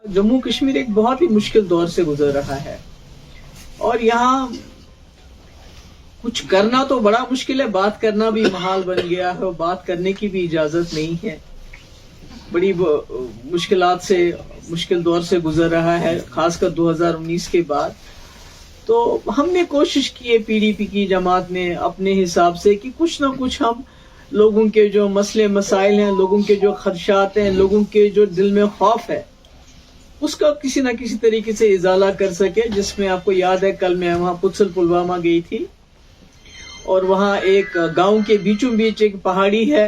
जम्मू कश्मीर एक बहुत ही मुश्किल दौर से गुजर रहा है और यहाँ कुछ करना तो बड़ा मुश्किल है, बात करना भी महाल बन गया है और बात करने की भी इजाजत नहीं है। बड़ी मुश्किलात से मुश्किल दौर से गुजर रहा है, खासकर 2019 के बाद। तो हमने कोशिश की है पीडीपी की जमात ने अपने हिसाब से कि कुछ ना कुछ हम लोगों के जो मसले मसाइल हैं, लोगों के जो खदशात हैं, लोगों के जो दिल में खौफ है, उसका किसी न किसी तरीके से इजाला कर सके। जिसमें आपको याद है कल मैं वहाँ पुलसल पुलवामा गई थी और वहाँ एक गांव के बीचों बीच एक पहाड़ी है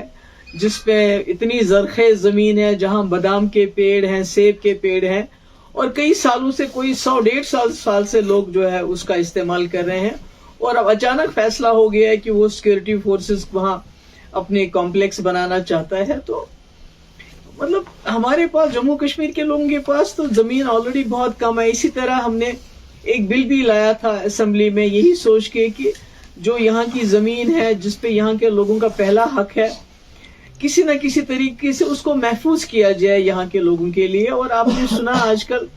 जिसपे इतनी जरखेज जमीन है जहाँ बादाम के पेड़ हैं, सेब के पेड़ हैं और कई सालों से कोई 100-150 साल से लोग जो है उसका इस्तेमाल कर रहे हैं। और अब अचानक फैसला हो गया है कि वो सिक्योरिटी फोर्सेस वहाँ अपने कॉम्प्लेक्स बनाना चाहता है। तो मतलब हमारे पास जम्मू कश्मीर के लोगों के पास तो जमीन ऑलरेडी बहुत कम है। इसी तरह हमने एक बिल भी लाया था असेंबली में यही सोच के कि जो यहाँ की जमीन है जिसपे यहाँ के लोगों का पहला हक है, किसी न किसी तरीके से उसको महफूज किया जाए यहाँ के लोगों के लिए। और आपने सुना आजकल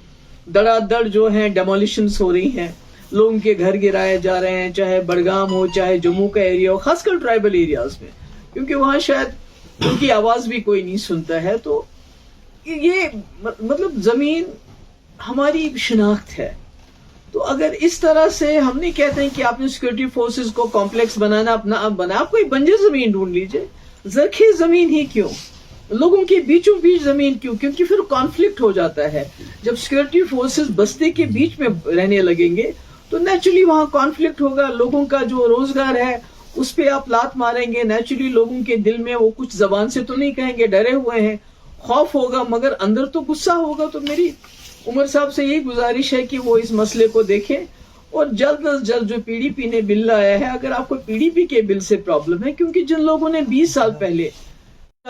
धड़ाधड़ जो है डेमोलिशंस हो रही हैं, लोगों के घर गिराए जा रहे हैं, चाहे बड़गाम हो चाहे जम्मू का एरिया हो, खासकर ट्राइबल एरियाज में, क्योंकि वहाँ शायद उनकी आवाज भी कोई नहीं सुनता है। तो ये मतलब जमीन हमारी शिनाख्त है। तो अगर इस तरह से हम नहीं कहते हैं कि आपने सिक्योरिटी फोर्सेस को कॉम्प्लेक्स बनाना अपना बना, आप कोई बंजर जमीन ढूंढ लीजिए, जरखेज जमीन ही क्यों, लोगों के बीचों बीच जमीन क्यों, क्योंकि फिर कॉन्फ्लिक्ट हो जाता है। जब सिक्योरिटी फोर्सेस बस्ती के बीच में रहने लगेंगे तो नेचुरली वहां कॉन्फ्लिक्ट होगा, लोगों का जो रोजगार है उस पे आप लात मारेंगे, नेचुरली लोगों के दिल में वो कुछ जबान से तो नहीं कहेंगे, डरे हुए हैं, खौफ होगा, मगर अंदर तो गुस्सा होगा। तो मेरी उमर साहब से यही गुजारिश है कि वो इस मसले को देखें और जल्द अज जल्द जो पीडीपी ने बिल लाया है, अगर आपको पीडीपी के बिल से प्रॉब्लम है, क्योंकि जिन लोगों ने 20 साल पहले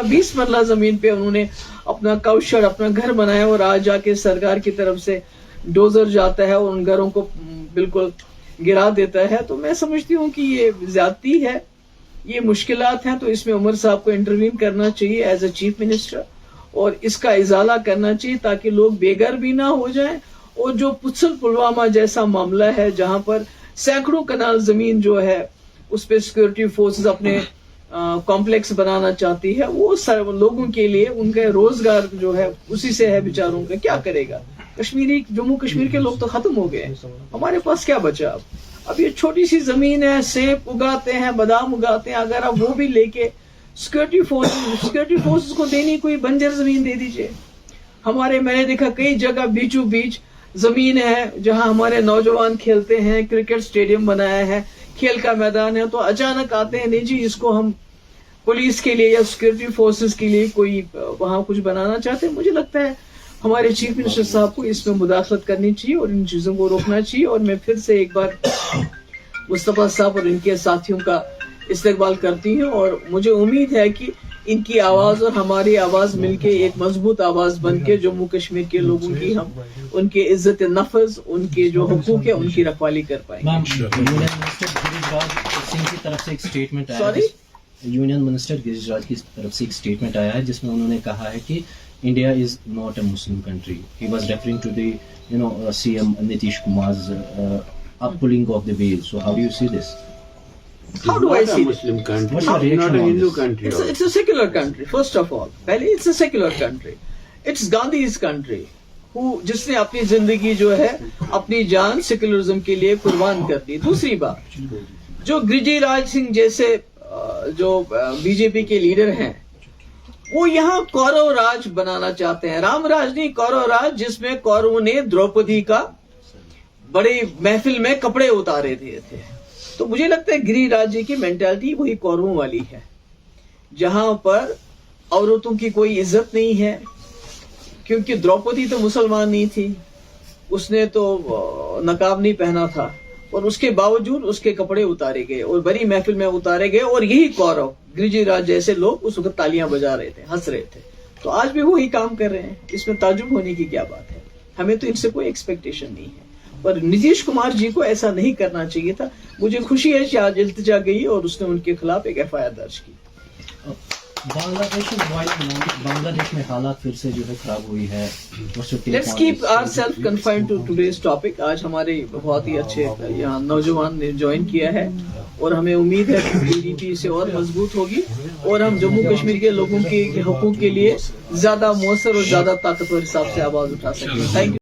20 मरला जमीन पे उन्होंने अपना काउशेड अपना घर बनाया और आज जाके सरकार की तरफ से डोजर जाता है और उन घरों को बिल्कुल गिरा देता है, तो मैं समझती हूँ कि ये ज्यादती है, ये मुश्किलात हैं। तो इसमें उमर साहब को इंटरवीन करना चाहिए एज अ चीफ मिनिस्टर और इसका इजाला करना चाहिए ताकि लोग बेघर भी ना हो जाएं। और जो पुलसल पुलवामा जैसा मामला है जहां पर सैकड़ों कनाल जमीन जो है उस पर सिक्योरिटी फोर्सेस अपने कॉम्प्लेक्स बनाना चाहती है, वो लोगों के लिए उनका रोजगार जो है उसी से है, बेचारों का क्या करेगा। कश्मीरी जम्मू कश्मीर के लोग तो खत्म हो गए, हमारे पास क्या बचा अब ये छोटी सी जमीन है, सेब उगाते हैं, बादाम उगाते हैं, अगर आप वो भी लेके सिक्योरिटी फोर्सेस को देनी कोई बंजर जमीन दे दीजिए। हमारे मैंने देखा कई जगह बीचों बीच जमीन है जहां हमारे नौजवान खेलते हैं, क्रिकेट स्टेडियम बनाया है, खेल का मैदान है, तो अचानक आते हैं नहीं जी इसको हम पुलिस के लिए या सिक्योरिटी फोर्सेस के लिए कोई वहां कुछ बनाना चाहते हैं। मुझे लगता है हमारे चीफ मिनिस्टर साहब को इसमें मुदाखलत करनी चाहिए और इन चीजों को रोकना चाहिए। और मैं फिर से एक बार मुस्तफा साहब और इनके साथियों का इस्तेकबाल करती हूँ और मुझे उम्मीद है कि इनकी आवाज और हमारी आवाज मिलके एक मजबूत आवाज बन के जम्मू कश्मीर के लोगों की हम उनके इज्जत नफज, उनके जो हुकूक है उनकी रखवाली कर पाएंगे। यूनियन मिनिस्टर गिरिराज की तरफ से एक स्टेटमेंट आया है जिसमें उन्होंने कहा है कि India is not a Muslim country. He was referring to the, CM Nitish Kumar's uppulling of the veil. So how do you see this? How do I see Muslim country? What's your reaction Not a on Hindu this? country. It's a secular country. First of all, पहले it's a secular country. It's Gandhi's country. जिसने अपनी जिंदगी जो है अपनी जान secularism के लिए कुर्बान कर दी। दूसरी बात, जो गिरिराज सिंह जैसे जो बीजेपी के लीडर हैं वो यहाँ कौरव राज बनाना चाहते हैं, राम राज नहीं, कौरव राज, जिसमें कौरवों ने द्रौपदी का बड़ी महफिल में कपड़े उतारे दिए थे। तो मुझे लगता है गिरिराज जी की मेंटालिटी वही कौरवों वाली है, जहां पर औरतों की कोई इज्जत नहीं है, क्योंकि द्रौपदी तो मुसलमान नहीं थी, उसने तो नकाब नहीं पहना था और उसके बावजूद उसके कपड़े उतारे गए और बड़ी महफिल में उतारे गए। और यही कौरव गिरिराज जैसे लोग उस वक्त तालियां बजा रहे थे, हंस रहे थे। तो आज भी वही काम कर रहे हैं, इसमें ताजुब होने की क्या बात है। हमें तो इनसे कोई एक्सपेक्टेशन नहीं है, पर नीतीश कुमार जी को ऐसा नहीं करना चाहिए था। मुझे खुशी है कि आज इल्तिजा गई और उसने उनके खिलाफ एक FIR दर्ज की। बांग्लादेश में हालात फिर से जो है खराब हुई है. Let's keep ourselves confined to today's topic. आज हमारे बहुत ही अच्छे यहाँ नौजवान ने ज्वाइन किया है और हमें उम्मीद है कि PDP से और मजबूत होगी और हम जम्मू कश्मीर के लोगों के हकूक के लिए ज्यादा मौसर और ज्यादा ताकतवर हिसाब से आवाज उठा सकें. Thank you.